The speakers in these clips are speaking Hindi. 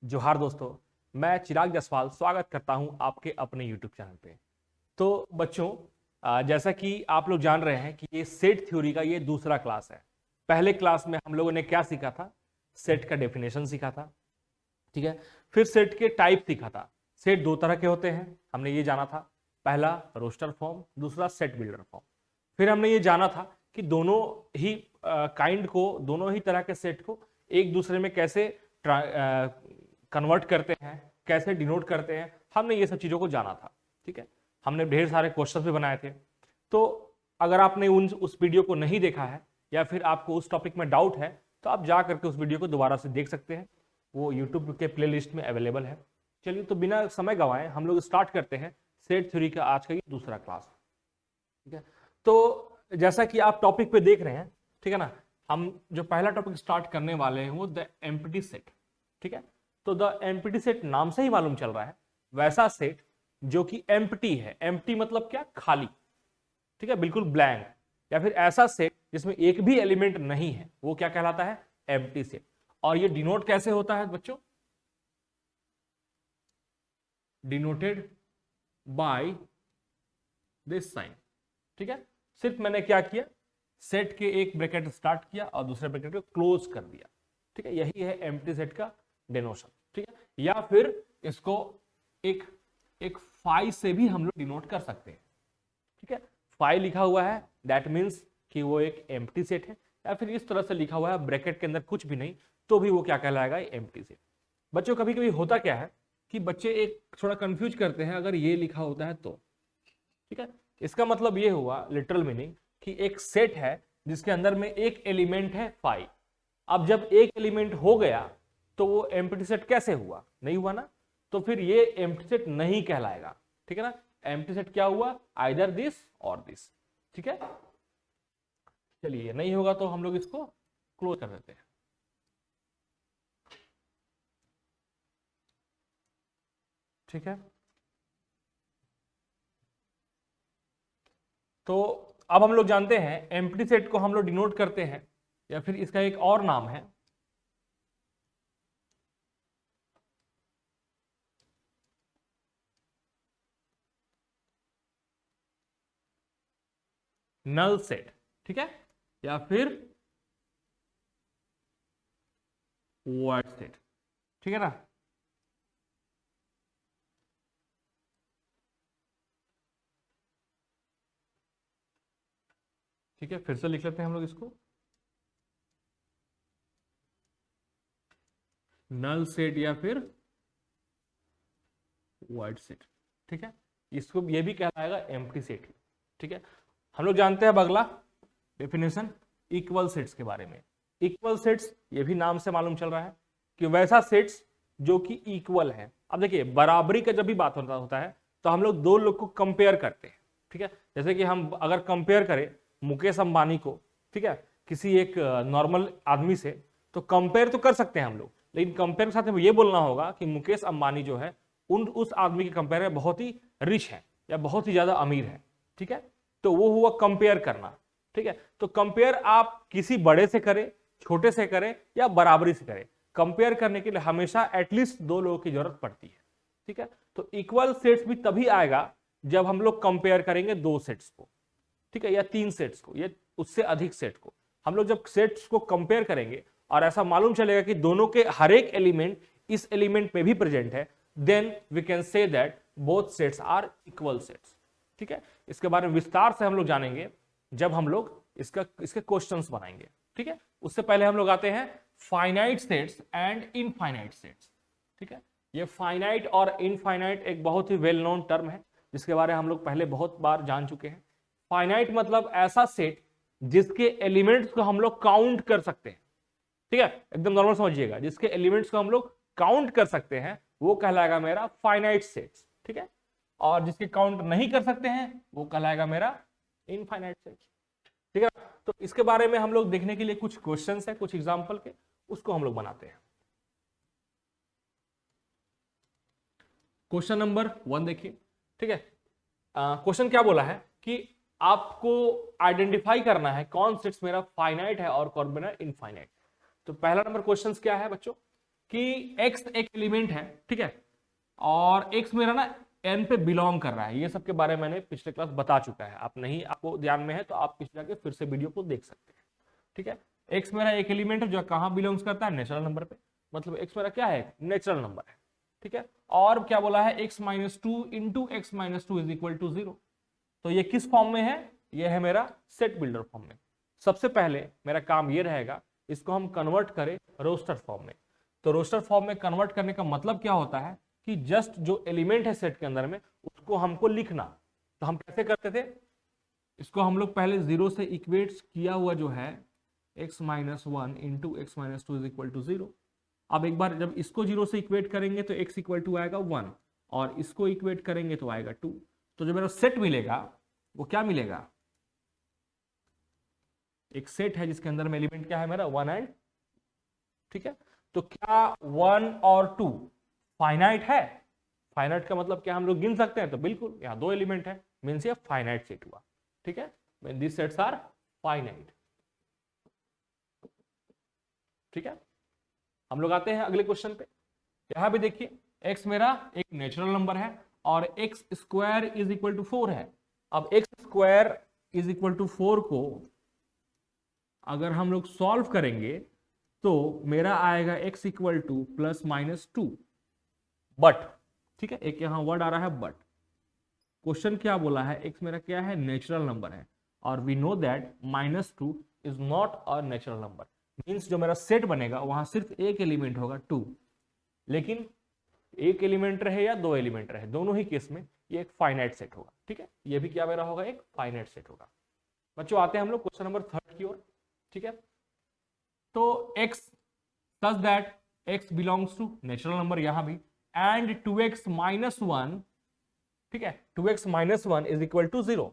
जोहार दोस्तों, मैं चिराग जायसवाल स्वागत करता हूं आपके अपने YouTube चैनल पे। तो बच्चों, जैसा कि आप लोग जान रहे हैं कि ये सेट थ्योरी का ये दूसरा क्लास है। पहले क्लास में हम लोगों ने क्या सीखा था? सेट का डेफिनेशन सीखा था, ठीक है। फिर सेट के टाइप सीखा था। सेट दो तरह के होते हैं, हमने ये जाना था। पहला रोस्टर फॉर्म, दूसरा सेट बिल्डर फॉर्म। फिर हमने ये जाना था कि दोनों ही काइंड को, दोनों ही तरह के सेट को एक दूसरे में कैसे कन्वर्ट करते हैं, कैसे डिनोट करते हैं, हमने ये सब चीजों को जाना था, ठीक है। हमने ढेर सारे क्वेश्चन भी बनाए थे। तो अगर आपने उस वीडियो को नहीं देखा है या फिर आपको उस टॉपिक में डाउट है, तो आप जा करके उस वीडियो को दोबारा से देख सकते हैं। वो यूट्यूब के प्लेलिस्ट में अवेलेबल है। चलिए, तो बिना समय गंवाए हम लोग स्टार्ट करते हैं सेट थ्योरी का आज का ये दूसरा क्लास, ठीक है। तो जैसा कि आप टॉपिक पे देख रहे हैं, ठीक है ना, हम जो पहला टॉपिक स्टार्ट करने वाले हैं वो द एम्प्टी सेट, ठीक है। तो द एम्प्टी सेट नाम से ही मालूम चल रहा है, वैसा सेट जो कि एम्प्टी है। एम्प्टी मतलब क्या? खाली, ठीक है, बिल्कुल ब्लैंक। या फिर ऐसा सेट जिसमें एक भी एलिमेंट नहीं है, वो क्या कहलाता है? Empty set. और ये डिनोट कैसे होता है बच्चों? डिनोटेड बाय दिस साइन, ठीक है। सिर्फ मैंने क्या किया, सेट के एक ब्रैकेट स्टार्ट किया और दूसरे ब्रैकेट को क्लोज कर दिया, ठीक है। यही है एम्प्टी सेट का डिनोशन, ठीक है। या फिर इसको एक एक फाई से भी हम लोग डिनोट कर सकते हैं, ठीक है। फाई लिखा हुआ है, दैट मीन्स कि वो एक एम्प्टी सेट है। या फिर इस तरह से लिखा हुआ है, ब्रैकेट के अंदर कुछ भी नहीं, तो भी वो क्या कहलाएगा? Empty set. बच्चों, कभी कभी होता क्या है कि बच्चे एक थोड़ा कंफ्यूज करते हैं, अगर ये लिखा होता है तो, ठीक है। इसका मतलब ये हुआ, लिटरल मीनिंग, कि एक सेट है जिसके अंदर में एक एलिमेंट है फाई। अब जब एक एलिमेंट हो गया तो वो एम्प्टी सेट कैसे हुआ? नहीं हुआ ना, तो फिर ये एम्प्टी सेट नहीं कहलाएगा, ठीक है ना। एम्प्टी सेट क्या हुआ? आइदर दिस और दिस, ठीक है। चलिए, नहीं होगा तो हम लोग इसको क्लोज कर देते हैं, ठीक है। तो अब हम लोग जानते हैं एम्प्टी सेट को हम लोग डिनोट करते हैं, या फिर इसका एक और नाम है नल सेट, ठीक है, या फिर वॉइड सेट, ठीक है ना। ठीक है, फिर से लिख लेते हैं हम लोग इसको, नल सेट या फिर वाइड सेट, ठीक है। इसको ये भी कहलाएगा एम्प्टी सेट, ठीक है। हम लोग जानते हैं अब अगला डेफिनेशन इक्वल सेट्स के बारे में। इक्वल सेट्स, ये भी नाम से मालूम चल रहा है कि वैसा सेट्स जो कि इक्वल है। अब देखिए, बराबरी का जब भी बात होता है तो हम लोग दो लोग को कंपेयर करते हैं, ठीक है। जैसे कि हम अगर कंपेयर करें मुकेश अंबानी को, ठीक है, किसी एक नॉर्मल आदमी से, तो कंपेयर तो कर सकते हैं हम लोग, लेकिन कंपेयर के साथ हमें ये बोलना होगा कि मुकेश अंबानी जो है उस आदमी के कंपेयर में बहुत ही रिच है या बहुत ही ज्यादा अमीर है, ठीक है। तो वो हुआ कंपेयर करना, ठीक है। तो कंपेयर आप किसी बड़े से करें, छोटे से करें या बराबरी से करें, कंपेयर करने के लिए हमेशा एटलीस्ट दो लोगों की जरूरत पड़ती है, ठीक है। तो इक्वल सेट्स भी तभी आएगा जब हम लोग कंपेयर करेंगे दो सेट्स को, ठीक है, या तीन सेट्स को, या उससे अधिक सेट को। हम लोग जब सेट्स को कंपेयर करेंगे और ऐसा मालूम चलेगा कि दोनों के हर एक एलिमेंट इस एलिमेंट में भी प्रेजेंट है, then we can say that both sets are equal sets, ठीक है। इसके बारे में विस्तार से हम लोग जानेंगे जब हम लोग इसके क्वेश्चंस बनाएंगे, ठीक है। उससे पहले हम लोग आते हैं finite sets and infinite sets, ठीक है। ये फाइनाइट और इनफाइनाइट एक बहुत ही वेल नोन टर्म है, जिसके बारे में हम लोग पहले बहुत बार जान चुके हैं। फाइनाइट मतलब ऐसा सेट जिसके एलिमेंट्स को हम लोग काउंट कर सकते हैं, ठीक है, एकदम नॉर्मल समझिएगा, जिसके एलिमेंट्स को हम लोग काउंट कर सकते हैं वो कहलाएगा मेरा फाइनाइट सेट्स, ठीक है। और जिसके काउंट नहीं कर सकते हैं वो कहलाएगा मेरा इनफाइनाइट सेट्स, ठीक है। तो इसके बारे में हम लोग देखने के लिए कुछ क्वेश्चंस है, कुछ एग्जांपल के, उसको हम लोग बनाते हैं। क्वेश्चन नंबर 1 देखिए, ठीक है। क्वेश्चन क्या बोला है कि आपको आइडेंटिफाई करना है कौन सेट्स मेरा फाइनाइट है और कौन मेरा इनफाइनाइट। तो पहला नंबर क्वेश्चन क्या है बच्चों कि x एक एलिमेंट है, ठीक है, और x मेरा ना n पे बिलोंग कर रहा है, ये सब के बारे में मैंने पिछले क्लास बता चुका है। आप नहीं, आपको ध्यान में है तो आप पिछले जाके फिर से वीडियो को देख सकते हैं, ठीक है। x मेरा एक एलिमेंट है जो कहाँ बिलोंग्स करता है, नेचुरल नंबर पे, मतलब x मेरा क्या है, नेचुरल नंबर है, ठीक है। और क्या बोला है, x minus two into x minus two is equal to 0। तो ये किस फॉर्म में है, ये है मेरा सेट बिल्डर फॉर्म में। सबसे पहले मेरा काम ये रहेगा, इसको हम कन्वर्ट करें रोस्टर फॉर्म में। तो रोस्टर फॉर्म में कन्वर्ट करने का मतलब क्या होता है कि जस्ट जो एलिमेंट है सेट के अंदर में उसको हमको लिखना। तो हम कैसे करते थे, इसको हम लोग पहले 0 से इक्वेट किया हुआ जो है x minus one into x minus two is equal to 0। अब एक बार जब इसको 0 से इक्वेट करेंगे तो x इक्वल टू आएगा 1, और इसको इक्वेट करेंगे तो आएगा 2। तो जो मेरा सेट मिलेगा वो क्या मिलेगा, एक सेट है जिसके अंदर में एलिमेंट क्या है मेरा 1 एंड, ठीक है। तो क्या 1 और 2 फाइनाइट है, फाइनाइट का मतलब क्या हम लोग गिन सकते हैं, तो बिल्कुल, यहाँ 2 एलिमेंट है, मीन्स ये फाइनाइट सेट हुआ, ठीक है, दिस सेट्स आर फाइनाइट, ठीक है। हम लोग आते हैं अगले क्वेश्चन पे। यहां भी देखिए x मेरा एक नेचुरल नंबर है और x square is equal to 4 है। अब x square is equal to 4 को अगर हम लोग सॉल्व करेंगे तो मेरा आएगा x equal two plus minus 2, but, ठीक है, एक यहां वर्ड आ रहा है बट। क्वेश्चन क्या बोला है, x मेरा क्या है, नेचुरल नंबर है, और we know that minus 2 is not a natural number, means जो मेरा सेट बनेगा वहां सिर्फ एक एलिमेंट होगा 2, लेकिन एक एलिमेंट रहे या 2 एलिमेंट रहे, दोनों ही केस में ये एक फाइनाइट सेट होगा, ठीक है। ये भी क्या मेरा होगा, एक फाइनाइट सेट होगा। बच्चों आते हैं हम लोग क्वेश्चन नंबर 3 की ओर, ठीक है। तो x such that x belongs to natural number यहां भी, एंड 2x माइनस 1, ठीक है, 2x minus 1 is equal to 0।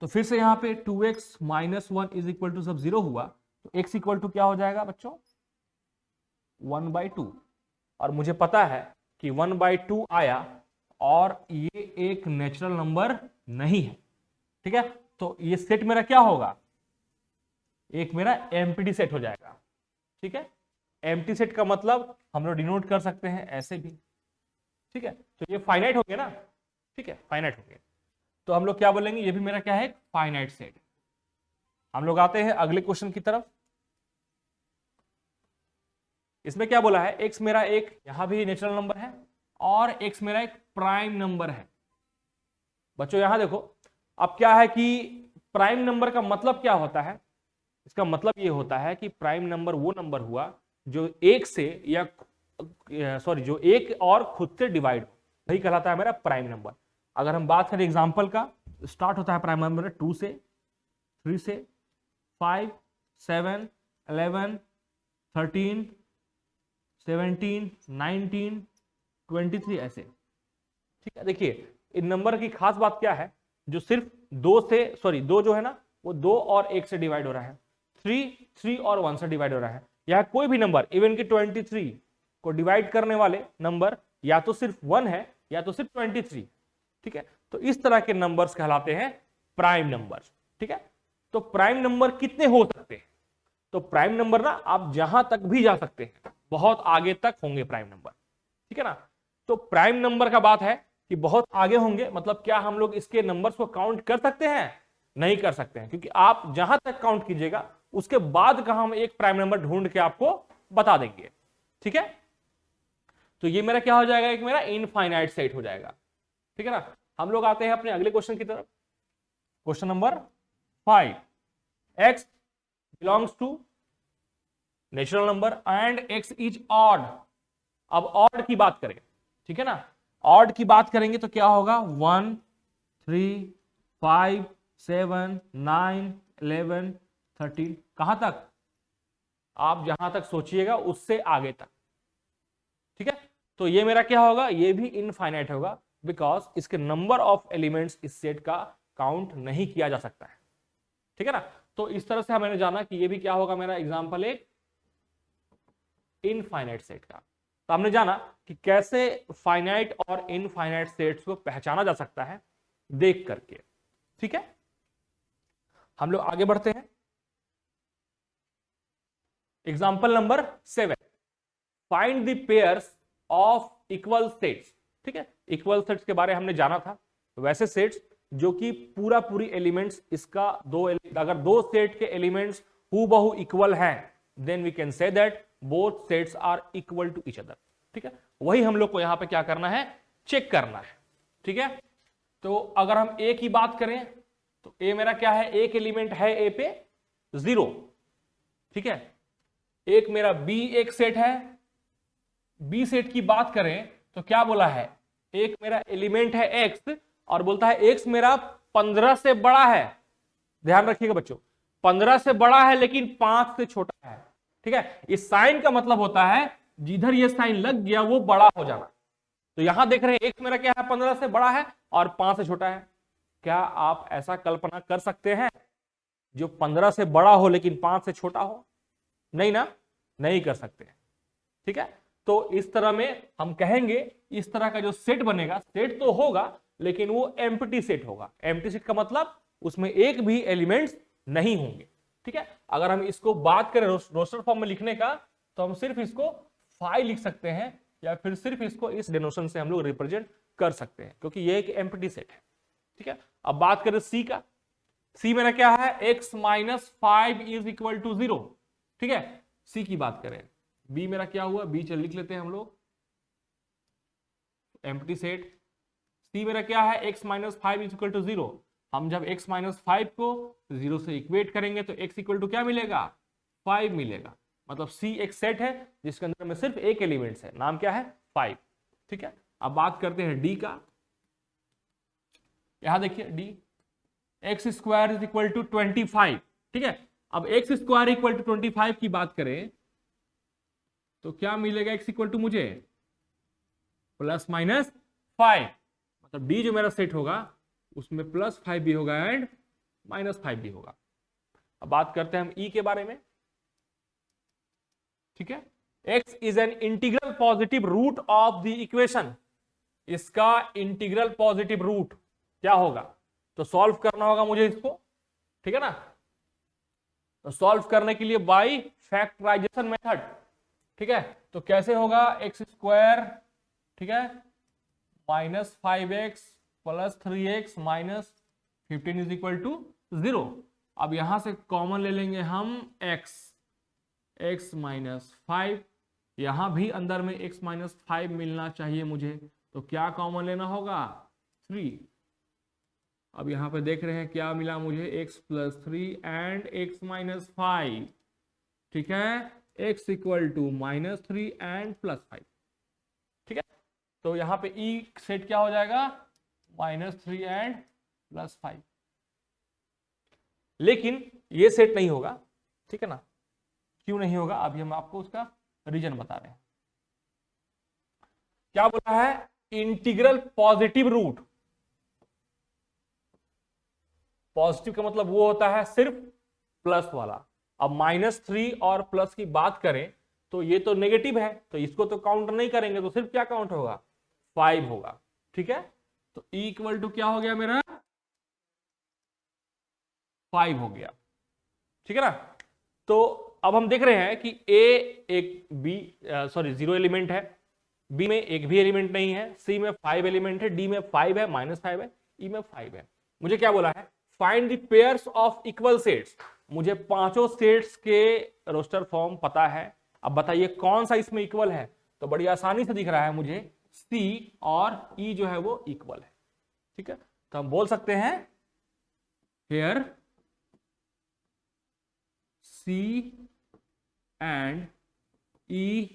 तो फिर से यहां पे 2x minus 1 is equal to सब 0 हुआ, तो x इक्वल टू क्या हो जाएगा बच्चों, 1/2। और मुझे पता है कि 1/2 आया और ये एक नेचुरल नंबर नहीं है, ठीक है। तो ये सेट मेरा क्या होगा, एक मेरा एम्प्टी सेट हो जाएगा, ठीक है। एम्प्टी सेट का मतलब हम लोग डिनोट कर सकते हैं ऐसे भी, ठीक है। तो ये फाइनाइट हो गया ना, ठीक है, फाइनाइट हो गया। तो हम लोग क्या बोलेंगे, ये भी मेरा क्या है, फाइनाइट सेट। हम लोग आते हैं अगले क्वेश्चन की तरफ। इसमें क्या बोला है, x मेरा एक यहां भी नेचुरल नंबर है और x मेरा एक प्राइम नंबर है। बच्चों यहां देखो, अब क्या है कि प्राइम नंबर का मतलब क्या होता है, इसका मतलब ये होता है कि प्राइम नंबर वो नंबर हुआ जो एक से या सॉरी जो एक और खुद से डिवाइड हो, वही कहलाता है मेरा प्राइम नंबर। अगर हम बात करें एग्जांपल का, स्टार्ट होता है प्राइम नंबर 2 से, 3 से, 5, 7, 11, 13, 17, 19, 23 ऐसे, ठीक है। देखिए इन नंबर की खास बात क्या है, जो सिर्फ 2 से, सॉरी 2 जो है ना वो 2 और 1 से डिवाइड हो रहा है, 3 और 1 से डिवाइड हो रहा है। यह कोई भी नंबर इवन कि 23 को डिवाइड करने वाले नंबर या तो सिर्फ 1 है या तो सिर्फ 23, ठीक है। तो इस तरह के नंबर्स कहलाते हैं प्राइम नंबर, ठीक है। तो प्राइम नंबर कितने हो सकते हैं, तो प्राइम नंबर ना आप जहां तक भी जा सकते हैं, बहुत आगे तक होंगे प्राइम नंबर, ठीक है ना। तो प्राइम नंबर का बात है कि बहुत आगे होंगे, मतलब क्या हम लोग इसके नंबर्स को काउंट कर सकते हैं, नहीं कर सकते हैं, क्योंकि आप जहां तक काउंट कीजिएगा उसके बाद का हम एक प्राइम नंबर ढूंढ के आपको बता देंगे, ठीक है। तो ये मेरा क्या हो जाएगा, एक मेरा इनफाइनाइट सेट हो जाएगा, ठीक है ना। हम लोग आते हैं अपने अगले क्वेश्चन की तरफ। Question number 5, x belongs to natural number and x is odd. अब ऑड की बात करें, ठीक है ना, ऑड की बात करेंगे तो क्या होगा, 1, 3, 5, 7, 9, 11, 13, कहां तक, आप जहां तक सोचिएगा उससे आगे तक, ठीक है। तो ये मेरा क्या होगा, ये भी इनफाइनाइट होगा, बिकॉज इसके नंबर ऑफ एलिमेंट्स इस सेट का काउंट नहीं किया जा सकता है, ठीक है ना। तो इस तरह से मैंने जाना कि ये भी क्या होगा मेरा एग्जांपल एक इनफाइनाइट सेट का। तो हमने जाना कि कैसे फाइनाइट और इनफाइनाइट सेट्स को पहचाना जा सकता है देख करके, ठीक है। हम लोग आगे बढ़ते हैं। Example number 7, find the pairs of equal sets. ठीक है, इक्वल सेट्स के बारे हमने जाना था, वैसे सेट्स जो कि पूरा पूरी एलिमेंट्स इसका अगर दो सेट के एलिमेंट्स हूबहू इक्वल हैं, then we can say that both sets are equal to each other. ठीक है, वही हम लोग को यहां पे क्या करना है, चेक करना है। ठीक है, तो अगर हम ए की बात करें तो ए मेरा क्या है, एक एलिमेंट है ए पे 0। ठीक है, एक मेरा बी एक सेट है, बी सेट की बात करें तो क्या बोला है, एक मेरा एलिमेंट है एक्स और बोलता है एक्स मेरा 15 से बड़ा है। ध्यान रखिएगा बच्चों, 15 से बड़ा है लेकिन 5 से छोटा है। ठीक है, इस साइन का मतलब होता है जिधर ये साइन लग गया वो बड़ा हो जाना। तो यहां देख रहे हैं एक्स मेरा क्या है, 15 से बड़ा है और 5 से छोटा है। क्या आप ऐसा कल्पना कर सकते हैं जो 15 से बड़ा हो लेकिन 5 से छोटा हो? नहीं ना, नहीं कर सकते। ठीक है, तो इस तरह में हम कहेंगे इस तरह का जो सेट बनेगा, सेट तो होगा लेकिन वो एम्प्टी सेट होगा। एम्प्टी सेट का मतलब उसमें एक भी एलिमेंट्स नहीं होंगे। ठीक है, अगर हम इसको बात करें रोस्टर फॉर्म में लिखने का तो हम सिर्फ इसको फाई लिख सकते हैं या फिर सिर्फ इसको इस डिनोशन से हम लोग रिप्रेजेंट कर सकते हैं क्योंकि ये एक एम्प्टी सेट है। ठीक है, अब बात करें सी का। सी मेरा क्या है, x minus 5 is equal to 0। ठीक है, सी की बात करें। बी मेरा क्या हुआ, बी चल लिख लेते हैं हम लोग, एम्प्टी सेट। सी मेरा क्या है, x minus 5 is equal to 0। हम जब x माइनस 5 को 0 से इक्वेट करेंगे तो x इक्वल टू क्या मिलेगा, 5 मिलेगा। मतलब सी एक सेट है जिसके अंदर में सिर्फ एक एलिमेंट्स है, नाम क्या है, 5। ठीक है, अब बात करते हैं डी का। यहां देखिए D, x square is equal to 25। ठीक है, अब एक्स स्क्वायर इक्वल टू 25 की बात करें तो क्या मिलेगा, एक्स इक्वल टू मुझे प्लस माइनस 5। मतलब डी जो मेरा सेट होगा उसमें +5 भी होगा एंड -5 भी होगा। अब बात करते हैं हम ई के बारे में। ठीक है, x is an integral positive root of the equation. इसका इंटीग्रल पॉजिटिव रूट क्या होगा, तो सॉल्व करना होगा मुझे इसको। ठीक है ना, तो सॉल्व करने के लिए बाय फैक्टराइजेशन मेथड। ठीक है, तो कैसे होगा, एक्स स्क्वायर, ठीक है, -5x plus 3x minus 15 is equal to 0। अब यहां से कॉमन ले लेंगे हम x माइनस 5, यहां भी अंदर में x माइनस 5 मिलना चाहिए मुझे, तो क्या कॉमन लेना होगा, 3। अब यहां पे देख रहे हैं क्या मिला मुझे, x plus 3 and x minus 5। ठीक है, x इक्वल टू -3 एंड +5। ठीक है, तो यहां पे ई सेट क्या हो जाएगा, -3 एंड +5। लेकिन ये सेट नहीं होगा। ठीक है ना, क्यों नहीं होगा, अभी हम आपको उसका रीजन बता रहे हैं। क्या बोला है, इंटीग्रल पॉजिटिव रूट। पॉजिटिव का मतलब वो होता है सिर्फ प्लस वाला। अब -3 और प्लस की बात करें तो ये तो नेगेटिव है, तो इसको तो काउंट नहीं करेंगे, तो सिर्फ क्या काउंट होगा, 5 होगा। ठीक है, तो E इक्वल टू क्या हो गया मेरा, 5 हो गया। ठीक है ना, तो अब हम देख रहे हैं कि A एक बी 0 एलिमेंट है, B में एक भी एलिमेंट नहीं है, C में 5 एलिमेंट है, D में 5 है, -5 है, E में 5 है। मुझे क्या बोला है, find the pairs of equal sets. मुझे पांचों सेट्स के रोस्टर फॉर्म पता है। अब बताइए कौन सा इसमें इक्वल है, तो बड़ी आसानी से दिख रहा है मुझे, C और E जो है वो इक्वल है। ठीक है, तो हम बोल सकते हैं here C and E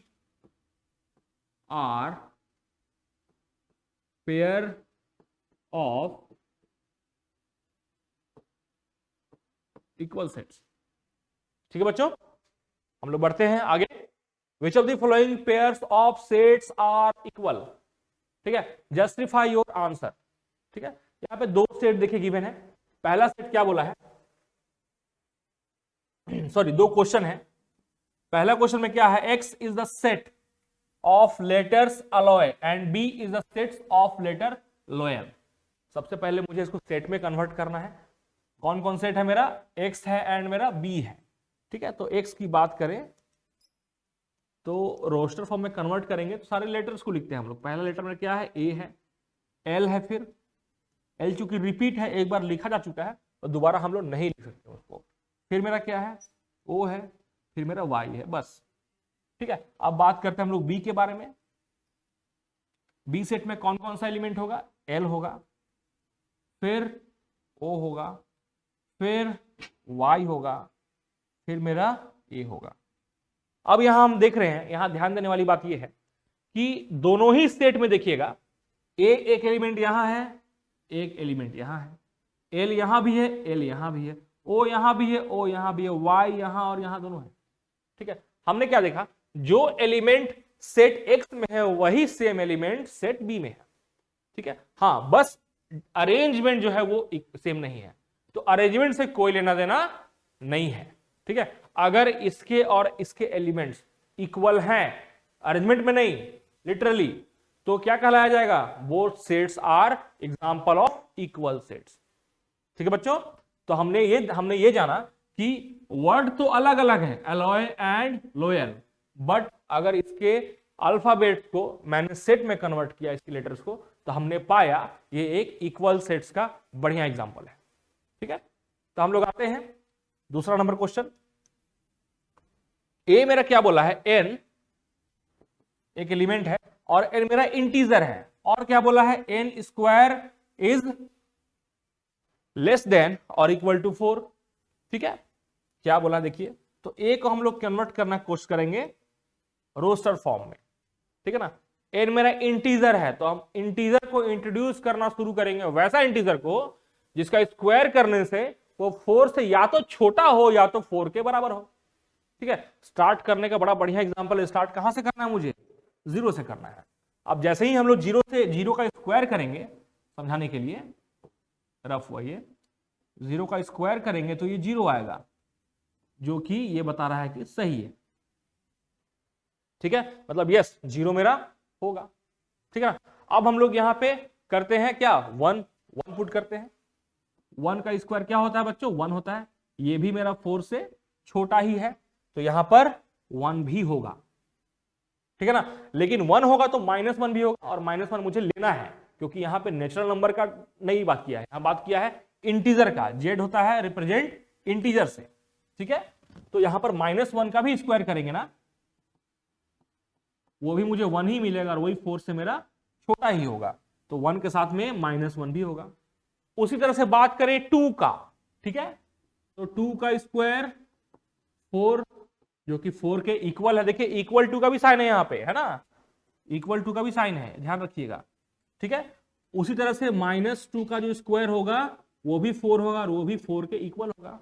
are pair of equal sets। ठीक है बच्चों, हम लोग बढ़ते हैं आगे। Which of the following pairs of sets are equal? ठीक है, जस्टिफाई योर आंसर। ठीक है, यहां पे दो सेट देखिए गिवन है। पहला सेट क्या बोला है, सॉरी दो क्वेश्चन है। पहला क्वेश्चन में क्या है, x is the set of letters alloy and b is the sets of letter loyal. सबसे पहले मुझे इसको सेट में कन्वर्ट करना है। कौन कौन सेट है मेरा, x है एंड मेरा b है। ठीक है, तो x की बात करें तो रोस्टर फॉर्म में कन्वर्ट करेंगे तो सारे लेटर्स को लिखते हैं हम लोग। पहला लेटर में क्या है, ए है, एल है, फिर एल चूंकि रिपीट है, एक बार लिखा जा चुका है तो दोबारा हम लोग नहीं लिख सकते उसको। फिर मेरा क्या है, ओ है, फिर मेरा वाई है, बस। ठीक है, अब बात करते हैं हम लोग बी के बारे में। बी सेट में कौन कौन सा एलिमेंट होगा, एल होगा, फिर ओ होगा, फिर वाई होगा, फिर मेरा ए होगा। अब यहां हम देख रहे हैं, यहां ध्यान देने वाली बात यह है कि दोनों ही सेट में देखिएगा, ए एक एलिमेंट यहां है, एक एलिमेंट यहां है, एल यहां भी है, एल यहां भी है, ओ यहां भी है, ओ यहां भी है, वाई यहां और यहां दोनों है। ठीक है, हमने क्या देखा, जो एलिमेंट सेट एक्स में है वही सेम एलिमेंट सेट बी में है। ठीक है, हाँ, बस अरेंजमेंट जो है वो सेम नहीं है, तो अरेंजमेंट से कोई लेना देना नहीं है। ठीक है, अगर इसके और इसके एलिमेंट्स इक्वल हैं, अरेंजमेंट में नहीं, लिटरली, तो क्या कहलाया जाएगा, both sets are example of equal sets. ठीक है बच्चों, तो हमने ये जाना कि वर्ड तो अलग अलग है, एलॉय एंड लोयल, बट अगर इसके अल्फाबेट को मैंने सेट में कन्वर्ट किया, इसके लेटर्स को, तो हमने पाया ये एक इक्वल सेट्स का बढ़िया एग्जांपल है। ठीक है, तो हम लोग आते हैं दूसरा नंबर क्वेश्चन। ए मेरा क्या बोला है, एन एक एलिमेंट है और एन मेरा इंटीजर है, और क्या बोला है, n square is less than और इक्वल टू 4। ठीक है, क्या बोला देखिए, तो ए को हम लोग कन्वर्ट करना कोशिश करेंगे रोस्टर फॉर्म में। ठीक है ना, एन मेरा इंटीजर है तो हम इंटीजर को इंट्रोड्यूस करना शुरू करेंगे, वैसा इंटीजर को जिसका स्क्वायर करने से वो 4 से या तो छोटा हो या तो 4 के बराबर हो। ठीक है, स्टार्ट करने का बड़ा बढ़िया एग्जांपल है। स्टार्ट कहां से करना है, मुझे 0 से करना है। अब जैसे ही हम लोग 0 का स्क्वायर करेंगे, समझाने के लिए रफ हुआ, ये 0 का स्क्वायर करेंगे तो ये 0 आएगा, जो कि ये बता रहा है कि सही है। ठीक है, मतलब यस 0 मेरा होगा। ठीक है ना, अब हम लोग यहां पे करते हैं क्या, 1 पुट करते हैं। 1 का स्क्वायर क्या होता है बच्चों, 1 होता है, ये भी मेरा 4 से छोटा ही है, तो यहां पर 1 भी होगा। ठीक है ना, लेकिन 1 होगा तो -1 भी होगा, और -1 मुझे लेना है क्योंकि यहां पे नेचुरल नंबर का नहीं बात किया है, यहां बात किया है इंटीजर का। जेड होता है रिप्रेजेंट इंटीजर से। ठीक है, तो यहां पर -1 का भी स्क्वायर करेंगे ना, वो भी मुझे 1 ही मिलेगा, और वही 4 से मेरा छोटा ही होगा, तो 1 के साथ में -1 भी होगा। उसी तरह से बात करें 2 का। ठीक है, तो 2 का स्क्वायर 4, जो कि 4 के इक्वल है। देखिए इक्वल टू का भी साइन है यहाँ पे, है ना, इक्वल टू का भी साइन है, ध्यान रखिएगा। ठीक है, उसी तरह से -2 का जो स्क्वायर होगा वो भी 4 होगा, और वो भी 4 के इक्वल होगा।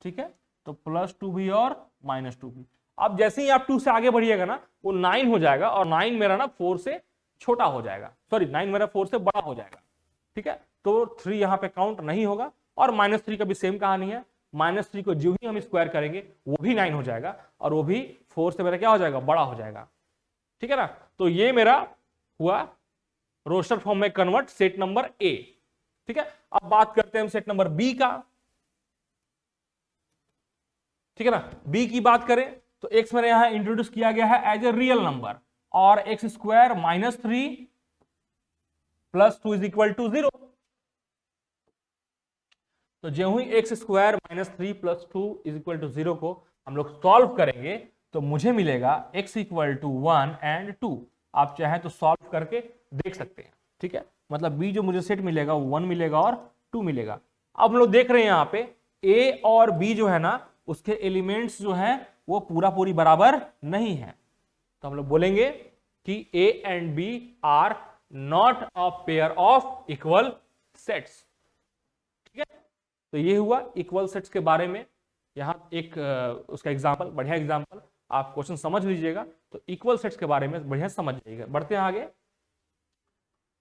ठीक है, तो +2 भी और -2 भी। अब जैसे ही आप 2 से आगे बढ़िएगा ना, वो 9 हो जाएगा, और 9 मेरा ना 4 से छोटा हो जाएगा, सॉरी 9 मेरा 4 से बड़ा हो जाएगा। ठीक है, तो 3 यहां पे काउंट नहीं होगा, और -3 का भी सेम कहानी है। -3 को जो ही हम स्क्वायर करेंगे वो भी 9 हो जाएगा, और वो भी 4 से मेरा क्या हो जाएगा, बड़ा हो जाएगा। ठीक है ना, तो ये मेरा हुआ रोस्टर फॉर्म में कन्वर्ट सेट नंबर ए। ठीक है, अब बात करते हैं हम सेट नंबर बी का। ठीक है ना, बी की बात करें तो एक्स मेरे यहां इंट्रोड्यूस किया गया है एज ए रियल नंबर, और एक्स स्क्वायर -3 + 2 = 0। तो जो ही एक्स स्क्वायर -3 + 2 = 0 को हम लोग सॉल्व करेंगे तो मुझे मिलेगा x = 1 और 2। आप चाहें तो सॉल्व करके देख सकते हैं। ठीक है, मतलब b जो मुझे सेट मिलेगा वो 1 मिलेगा और 2 मिलेगा। अब हम लोग देख रहे हैं यहाँ पे a और b जो है ना, उसके एलिमेंट्स जो है वो पूरी बराबर नहीं है, तो हम लोग बोलेंगे कि a and b are not a pair of equal sets. ठीक है, तो ये हुआ इक्वल सेट्स के बारे में। यहां एक उसका एग्जांपल, बढ़िया एग्जांपल, आप क्वेश्चन समझ लीजिएगा तो इक्वल सेट्स के बारे में बढ़िया समझ जाइएगा। बढ़ते हैं आगे।